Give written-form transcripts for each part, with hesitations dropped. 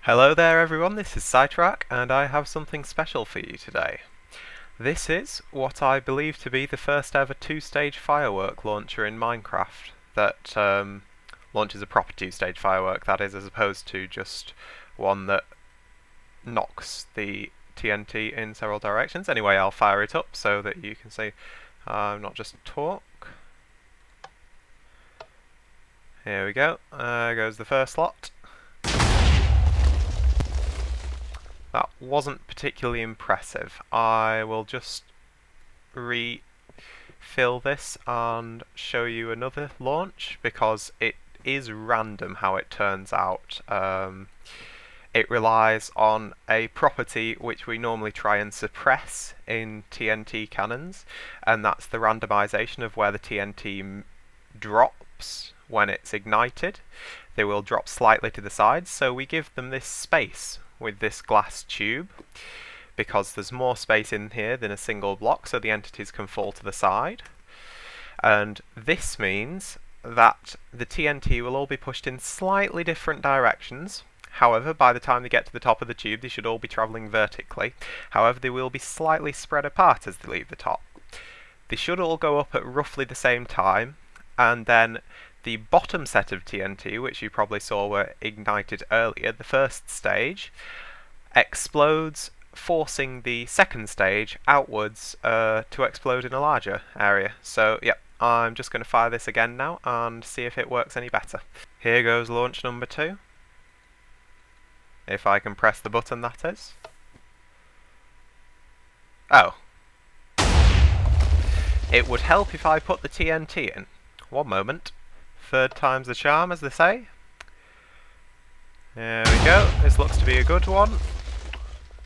Hello there everyone, this is seiterarch and I have something special for you today. This is what I believe to be the first ever two-stage firework launcher in Minecraft that launches a proper two-stage firework, that is, as opposed to just one that knocks the TNT in several directions. Anyway, I'll fire it up so that you can see not just talk. Here we go, goes the first lot. That wasn't particularly impressive. I will just refill this and show you another launch because it is random how it turns out. It relies on a property which we normally try and suppress in TNT cannons, and that's the randomization of where the TNT drops when it's ignited. They will drop slightly to the sides, so we give them this space with this glass tube because there's more space in here than a single block, so the entities can fall to the side. And this means that the TNT will all be pushed in slightly different directions. However, by the time they get to the top of the tube, they should all be travelling vertically. However, they will be slightly spread apart as they leave the top. They should all go up at roughly the same time, and then the bottom set of TNT, which you probably saw were ignited earlier, the first stage, explodes, forcing the second stage outwards to explode in a larger area. So, yeah, I'm just going to fire this again now and see if it works any better. Here goes launch number 2. If I can press the button, that is. Oh. It would help if I put the TNT in. One moment. Third time's the charm, as they say. There we go. This looks to be a good one.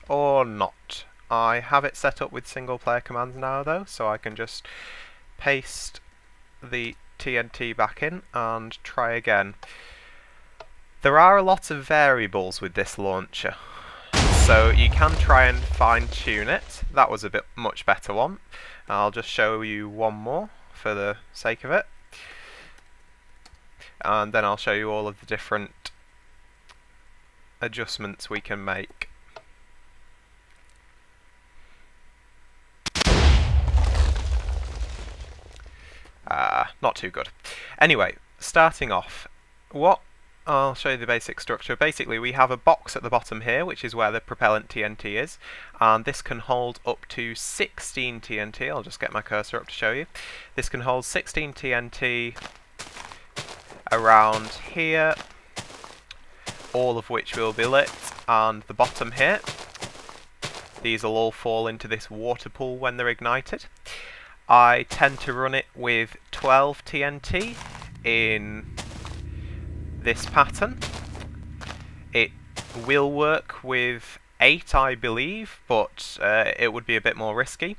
Or not. I have it set up with single player commands now though, so I can just paste the TNT back in and try again. There are a lot of variables with this launcher, so you can try and fine-tune it. That was a bit much better one. I'll just show you one more for the sake of it. And then I'll show you all of the different adjustments we can make. Not too good. Anyway, starting off, I'll show you the basic structure. Basically, we have a box at the bottom here, which is where the propellant TNT is, and this can hold up to 16 TNT. I'll just get my cursor up to show you. This can hold 16 TNT around here, all of which will be lit, and the bottom here, these will all fall into this water pool when they're ignited. I tend to run it with 12 TNT in this pattern. It will work with 8, I believe, but it would be a bit more risky.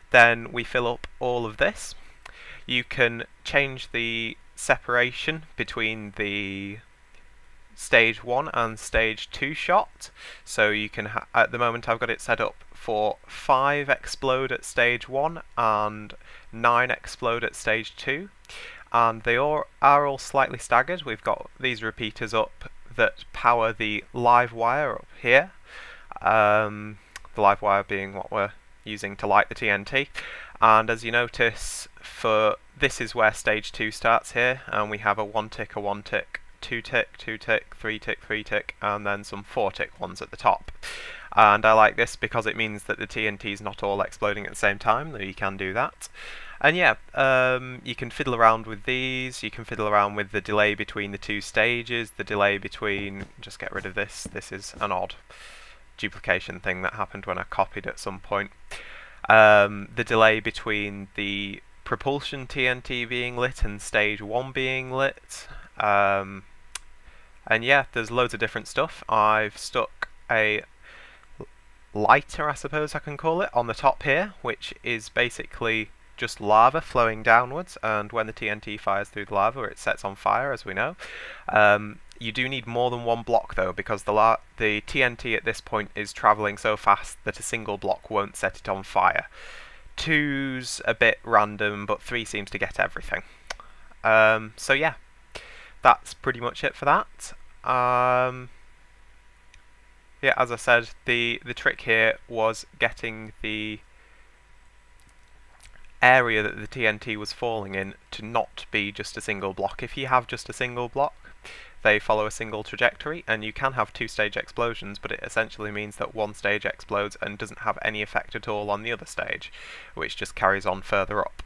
Then we fill up all of this. You can change the separation between the stage 1 and stage 2 shot, so you can at the moment I've got it set up for 5 explode at stage 1 and 9 explode at stage 2, and they are all slightly staggered. We've got these repeaters up that power the live wire up here, the live wire being what we're using to light the TNT. And as you notice, this is where stage 2 starts here, and we have a 1 tick, a 1 tick, 2 tick, 2 tick, 3 tick, 3 tick, and then some 4 tick ones at the top. And I like this because it means that the TNT is not all exploding at the same time, though you can do that. And yeah, you can fiddle around with these, you can fiddle around with the delay between the two stages, the delay between, just get rid of this is an odd duplication thing that happened when I copied at some point. The delay between the propulsion TNT being lit and stage 1 being lit. And yeah, there's loads of different stuff. I've stuck a lighter, I suppose I can call it, on the top here, which is basically just lava flowing downwards, and when the TNT fires through the lava, it sets on fire, as we know. You do need more than one block though, because the TNT at this point is travelling so fast that a single block won't set it on fire. 2's a bit random, but 3 seems to get everything. So yeah, that's pretty much it for that. yeah, as I said, the trick here was getting the area that the TNT was falling in to not be just a single block. If you have just a single block, they follow a single trajectory, and you can have two-stage explosions, but it essentially means that one stage explodes and doesn't have any effect at all on the other stage, which just carries on further up.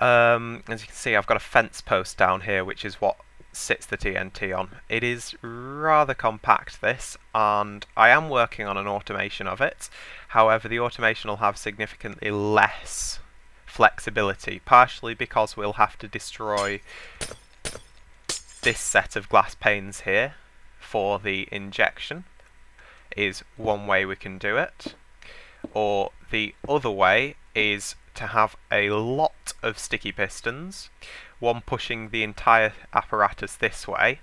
As you can see, I've got a fence post down here, which is what sits the TNT on. It is rather compact, this, and I am working on an automation of it. However, the automation will have significantly less flexibility, partially because we'll have to destroy this set of glass panes here for the injection, is one way we can do it. Or the other way is to have a lot of sticky pistons, one pushing the entire apparatus this way,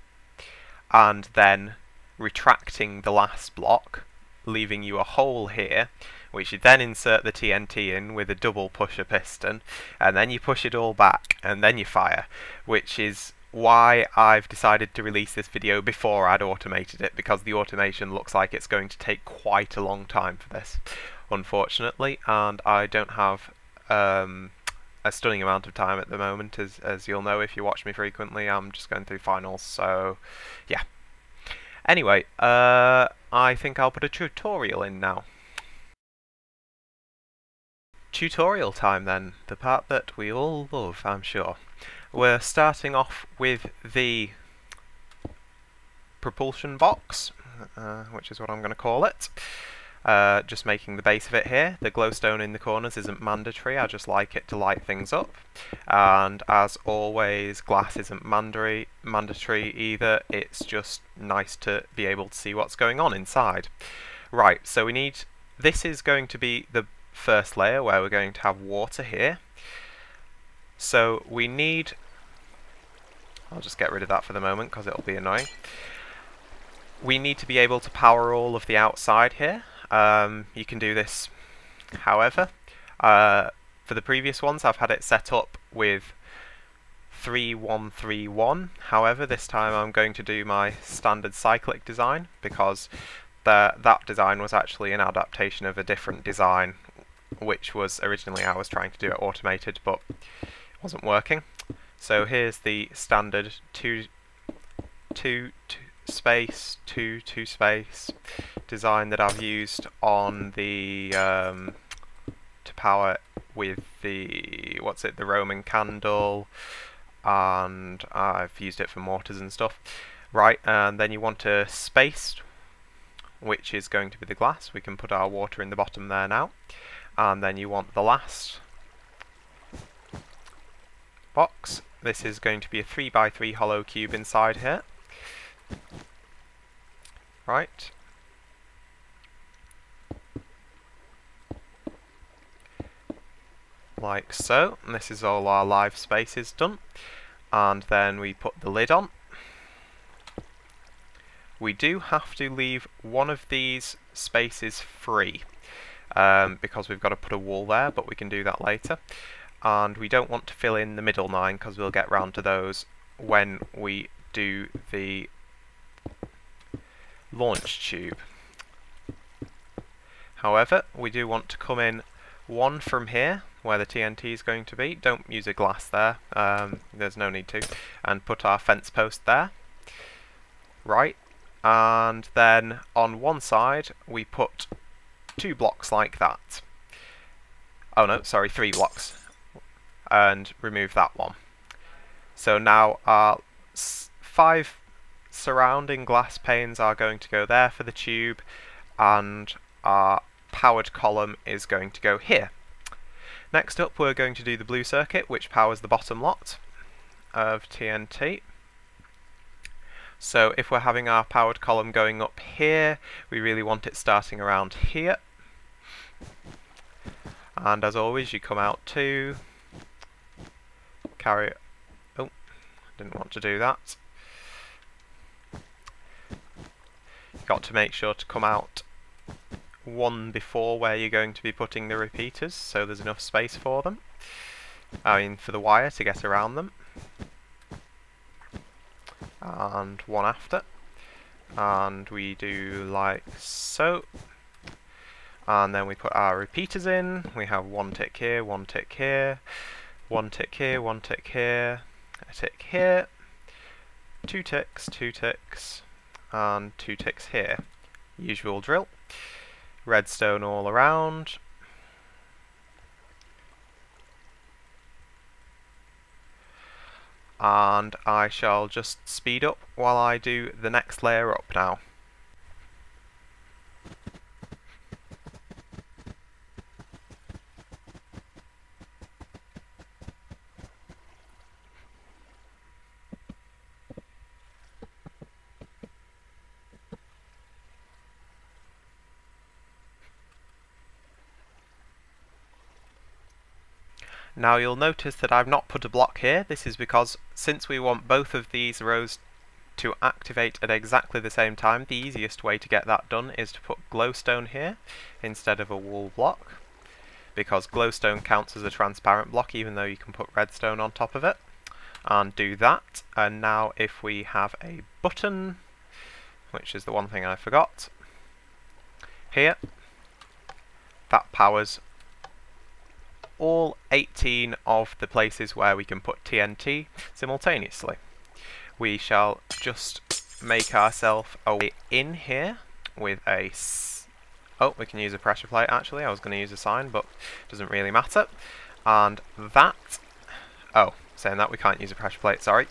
and then retracting the last block, leaving you a hole here, which you then insert the TNT in with a double pusher piston, and then you push it all back, and then you fire, which is why I've decided to release this video before I'd automated it, because the automation looks like it's going to take quite a long time for this, unfortunately, and I don't have a stunning amount of time at the moment, as you'll know if you watch me frequently. I'm just going through finals, so yeah. Anyway, I think I'll put a tutorial in now. Tutorial time then, the part that we all love, I'm sure. We're starting off with the propulsion box, which is what I'm going to call it. Just making the base of it here. The glowstone in the corners isn't mandatory, I just like it to light things up. And as always, glass isn't mandatory either, it's just nice to be able to see what's going on inside. Right, so we need, this is going to be the first layer where we're going to have water here. So we need, I'll just get rid of that for the moment because it'll be annoying. We need to be able to power all of the outside here. You can do this however. For the previous ones I've had it set up with 3131, however this time I'm going to do my standard cyclic design because that design was actually an adaptation of a different design, which was originally I was trying to do it automated but it wasn't working. So here's the standard 2 space design that I've used on the to power with the the Roman candle, and I've used it for mortars and stuff. Right, and then you want a space, which is going to be the glass. We can put our water in the bottom there now, and then you want the last box. This is going to be a 3x3 hollow cube inside here. Right. Like so, and this is all our live spaces done. And then we put the lid on. We do have to leave one of these spaces free, because we've got to put a wall there, but we can do that later. And we don't want to fill in the middle 9 because we'll get round to those when we do the launch tube. However, we do want to come in one from here where the TNT is going to be. Don't use a glass there, there's no need to, and put our fence post there. Right, and then on one side we put 2 blocks like that. Oh no, sorry, 3 blocks, and remove that one. So now our 5 surrounding glass panes are going to go there for the tube, and our powered column is going to go here. Next up we're going to do the blue circuit, which powers the bottom lot of TNT. So if we're having our powered column going up here, we really want it starting around here. And as always, you come out 2, carry, oh, didn't want to do that. You've got to make sure to come out 1 before where you're going to be putting the repeaters, so there's enough space for them. I mean, for the wire to get around them. And 1 after. and we do like so. And then we put our repeaters in. We have one tick here, one tick here, one tick here, one tick here, a tick here, two ticks, and two ticks here. Usual drill. Redstone all around. And I shall just speed up while I do the next layer up now. Now you'll notice that I've not put a block here. This is because since we want both of these rows to activate at exactly the same time, the easiest way to get that done is to put glowstone here instead of a wool block, because glowstone counts as a transparent block even though you can put redstone on top of it. And do that, and now if we have a button, which is the one thing I forgot, here, that powers all 18 of the places where we can put TNT simultaneously. We shall just make ourselves a way in here with a... Oh, we can use a pressure plate actually. I was going to use a sign, but it doesn't really matter. And that... Oh, saying that we can't use a pressure plate, sorry.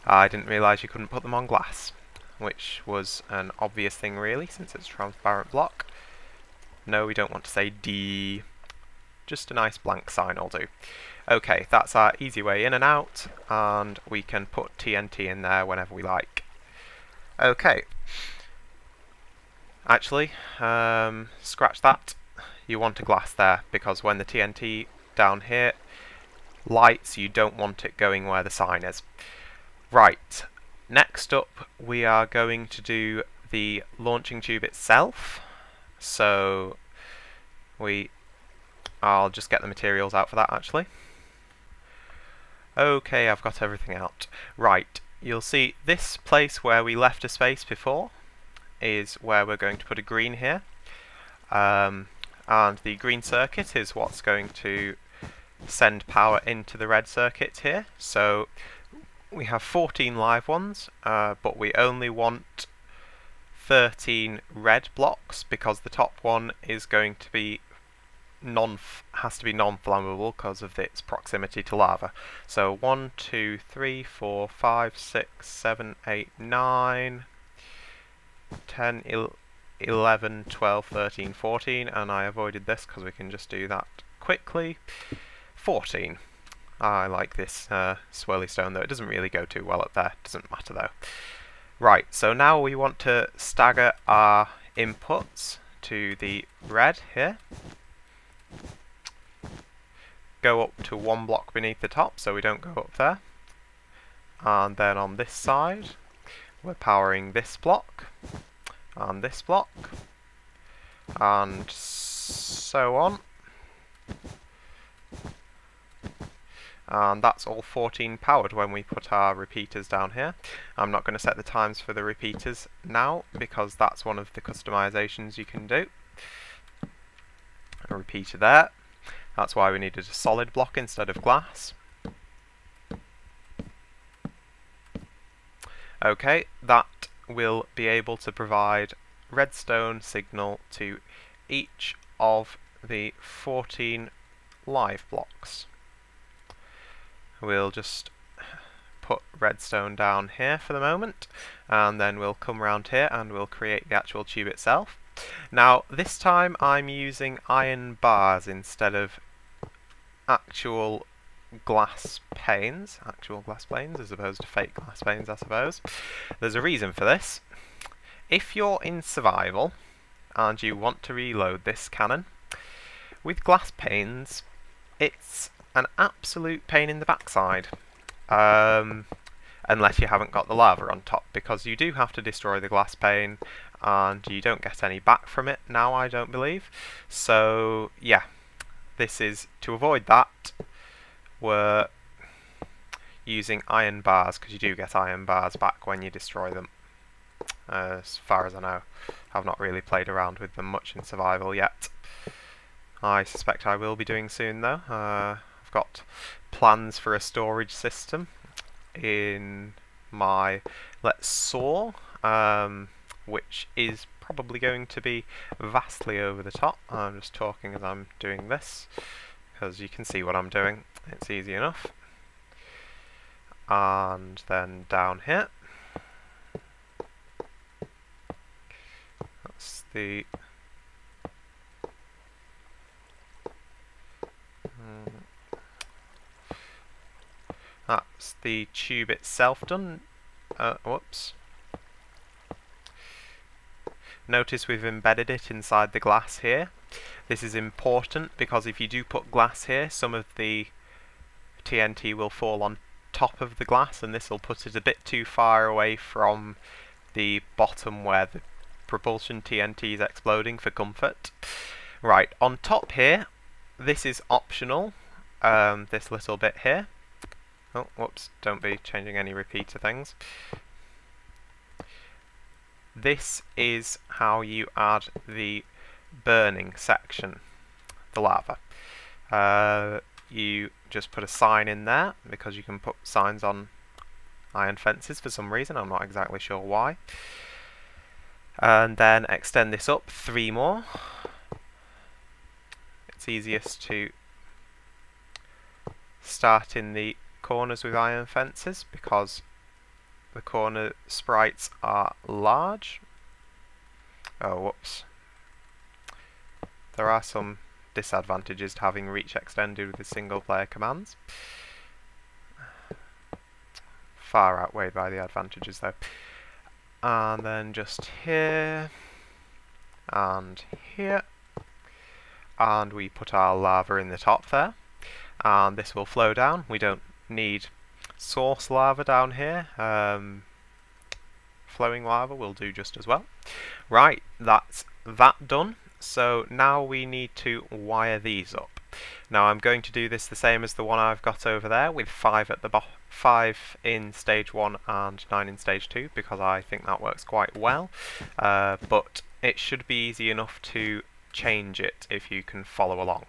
I didn't realise you couldn't put them on glass, which was an obvious thing really, since it's a transparent block. No, we don't want to say D. Just a nice blank sign will do. Okay, that's our easy way in and out, and we can put TNT in there whenever we like. Okay. Actually, scratch that. You want a glass there, because when the TNT down here lights, you don't want it going where the sign is. Right, next up we are going to do the launching tube itself. So I'll just get the materials out for that actually. Okay, I've got everything out. Right, you'll see this place where we left a space before is where we're going to put a green here. And the green circuit is what's going to send power into the red circuit here. So we have 14 live ones, but we only want 13 red blocks because the top one is going to be has to be non-flammable because of its proximity to lava. So 1, 2, 3, 4, 5, 6, 7, 8, 9, 10, 11, 12, 13, 14, and I avoided this because we can just do that quickly. 14. I like this swirly stone, though it doesn't really go too well up there. Doesn't matter though. Right, so now we want to stagger our inputs to the red here. Go up to one block beneath the top so we don't go up there. And then on this side we're powering this block and this block and so on. And that's all 14 powered when we put our repeaters down here. I'm not going to set the times for the repeaters now because that's one of the customizations you can do. A repeater there. That's why we needed a solid block instead of glass. Okay, that will be able to provide redstone signal to each of the 14 live blocks. We'll just put redstone down here for the moment, and then we'll come around here and we'll create the actual tube itself. Now this time I'm using iron bars instead of actual glass panes as opposed to fake glass panes, I suppose. There's a reason for this. If you're in survival and you want to reload this cannon, with glass panes it's an absolute pain in the backside. Unless you haven't got the lava on top, because you do have to destroy the glass pane and you don't get any back from it now, I don't believe. So yeah, this is to avoid that. We're using iron bars because you do get iron bars back when you destroy them. as far as I know. I've not really played around with them much in survival yet. I suspect I will be doing soon though. I've got plans for a storage system in my Let's Saw, which is probably going to be vastly over the top. I'm just talking as I'm doing this, because you can see what I'm doing. It's easy enough. And then down here, that's the tube itself done. Whoops. Notice we've embedded it inside the glass here. This is important because if you do put glass here, some of the TNT will fall on top of the glass, and this will put it a bit too far away from the bottom where the propulsion TNT is exploding for comfort. Right, on top here, this is optional, this little bit here. Oh, whoops, don't be changing any repeater things. This is how you add the burning section, the lava. You just put a sign in there, because you can put signs on iron fences for some reason, I'm not exactly sure why. And then extend this up 3 more. It's easiest to start in the corners with iron fences because the corner sprites are large. Oh, whoops. There are some disadvantages to having reach extended with the single player commands. Far outweighed by the advantages though. And then just here and here, and we put our lava in the top there, and this will flow down. We don't need source lava down here. Flowing lava will do just as well. Right, that's that done. So now we need to wire these up. Now I'm going to do this the same as the one I've got over there, with 5 at the 5 in stage 1 and 9 in stage 2, because I think that works quite well. But it should be easy enough to change it if you can follow along.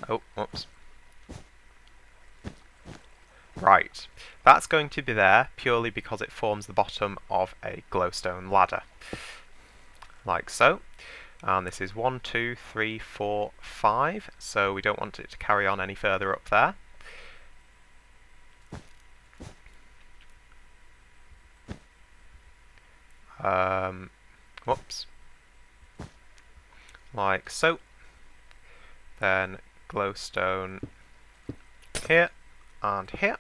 Oh, whoops. Right, that's going to be there purely because it forms the bottom of a glowstone ladder, like so. And this is 1, 2, 3, 4, 5, so we don't want it to carry on any further up there. Whoops. Like so. Then glowstone here and here.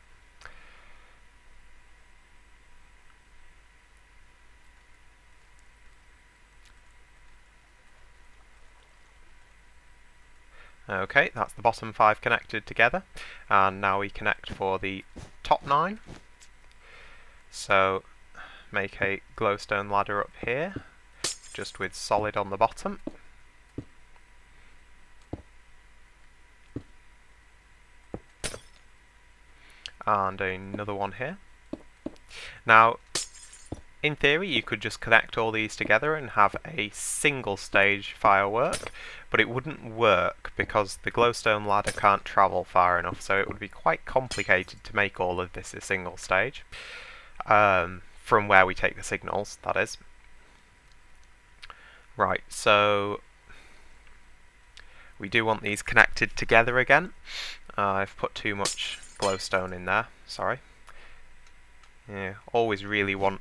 Okay, that's the bottom 5 connected together, and now we connect for the top 9. So make a glowstone ladder up here, just with solid on the bottom. And another one here. Now, in theory, you could just connect all these together and have a single stage firework, but it wouldn't work because the glowstone ladder can't travel far enough, so it would be quite complicated to make all of this a single stage, from where we take the signals, that is. Right, so we do want these connected together again. I've put too much glowstone in there, sorry. Yeah, always really want,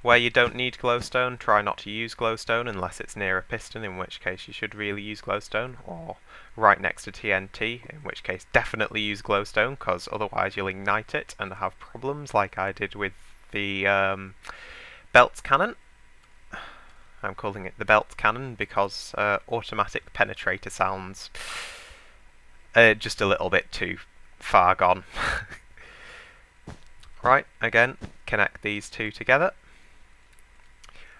where you don't need glowstone, try not to use glowstone unless it's near a piston, in which case you should really use glowstone, or right next to TNT, in which case definitely use glowstone, because otherwise you'll ignite it and have problems like I did with the belt cannon. I'm calling it the belt cannon because automatic penetrator sounds just a little bit too far gone. Right, again, connect these two together.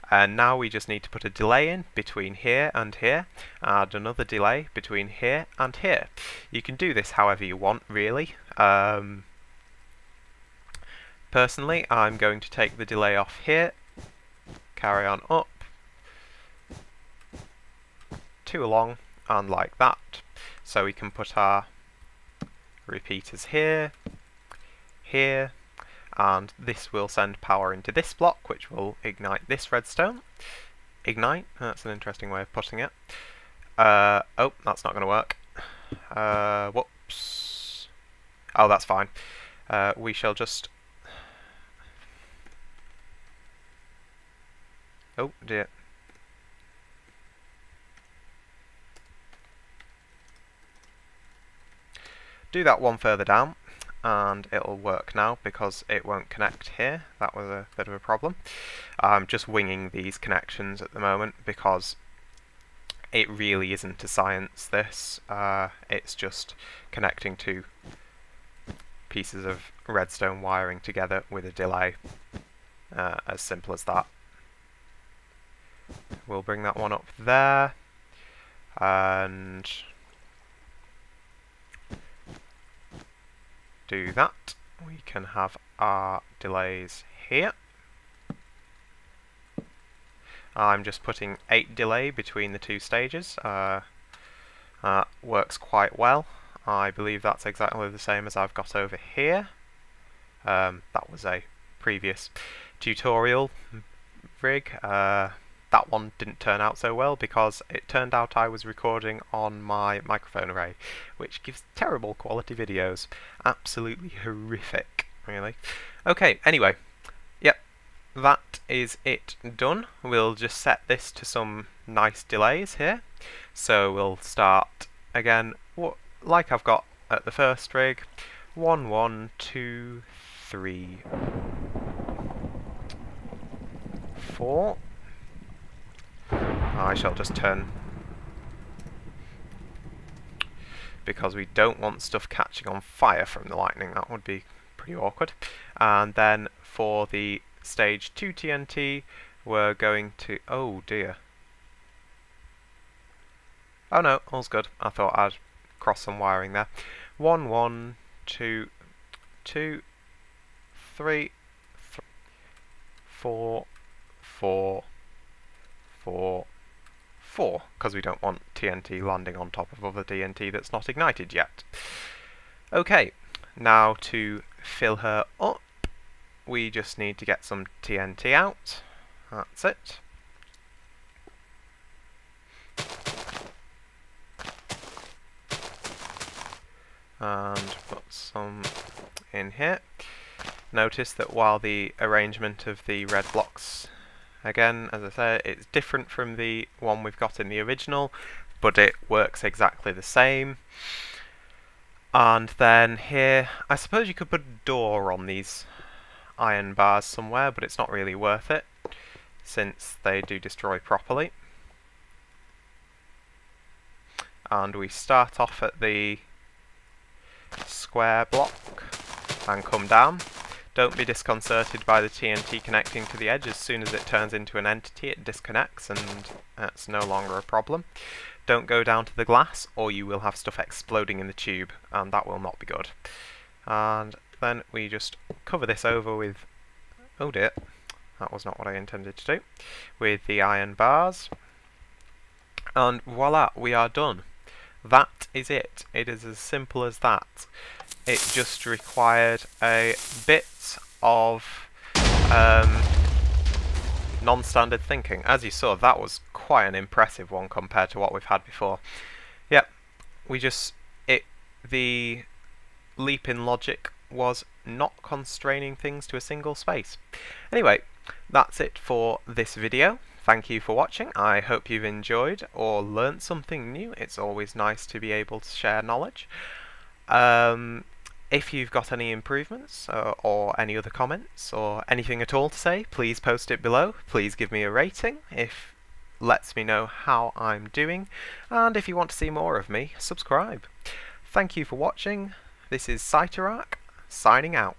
And now we just need to put a delay in between here and here, add another delay between here and here. You can do this however you want, really. Personally, I'm going to take the delay off here, carry on up, 2 along, and like that. So we can put our repeaters here, here, and this will send power into this block, which will ignite this redstone. Ignite, that's an interesting way of putting it. Oh, that's not going to work. Whoops. Oh, that's fine. We shall just... Oh, dear. Do that one further down, and it'll work now because it won't connect here. That was a bit of a problem. I'm just winging these connections at the moment because it really isn't a science, this. It's just connecting two pieces of redstone wiring together with a delay. As simple as that. We'll bring that one up there, and do that. We can have our delays here. I'm just putting 8 delay between the 2 stages. Works quite well. I believe that's exactly the same as I've got over here. That was a previous tutorial rig. That one didn't turn out so well because it turned out I was recording on my microphone array, which gives terrible quality videos. Absolutely horrific, really. Okay, anyway, yep, that is it done. We'll just set this to some nice delays here. So we'll start again, like I've got at the first rig. 1, 1, 2, 3, 4. I shall just turn, because we don't want stuff catching on fire from the lightning. That would be pretty awkward. And then for the stage 2 TNT, we're going to... Oh dear. Oh no, all's good. I thought I'd cross some wiring there. 1, 1, 2, 2, 3, 4, 4, 4, 4, because we don't want TNT landing on top of other TNT that's not ignited yet. Okay, now to fill her up, we just need to get some TNT out. That's it. And put some in here. Notice that while the arrangement of the red blocks, again, as I said, it's different from the one we've got in the original, but it works exactly the same. And then here, I suppose you could put a door on these iron bars somewhere, but it's not really worth it, since they do destroy properly. And we start off at the square block and come down. Don't be disconcerted by the TNT connecting to the edge. As soon as it turns into an entity, it disconnects and that's no longer a problem. Don't go down to the glass or you will have stuff exploding in the tube, and that will not be good. And then we just cover this over with... Oh dear, that was not what I intended to do. With the iron bars. And voila, we are done. That is it. It is as simple as that. It just required a bit of non-standard thinking. As you saw, that was quite an impressive one compared to what we've had before. Yep, the leap in logic was not constraining things to a single space. Anyway, that's it for this video. Thank you for watching. I hope you've enjoyed or learnt something new. It's always nice to be able to share knowledge. If you've got any improvements or any other comments or anything at all to say, please post it below. Please give me a rating if lets me know how I'm doing, and if you want to see more of me, subscribe. Thank you for watching. This is seiterarch signing out.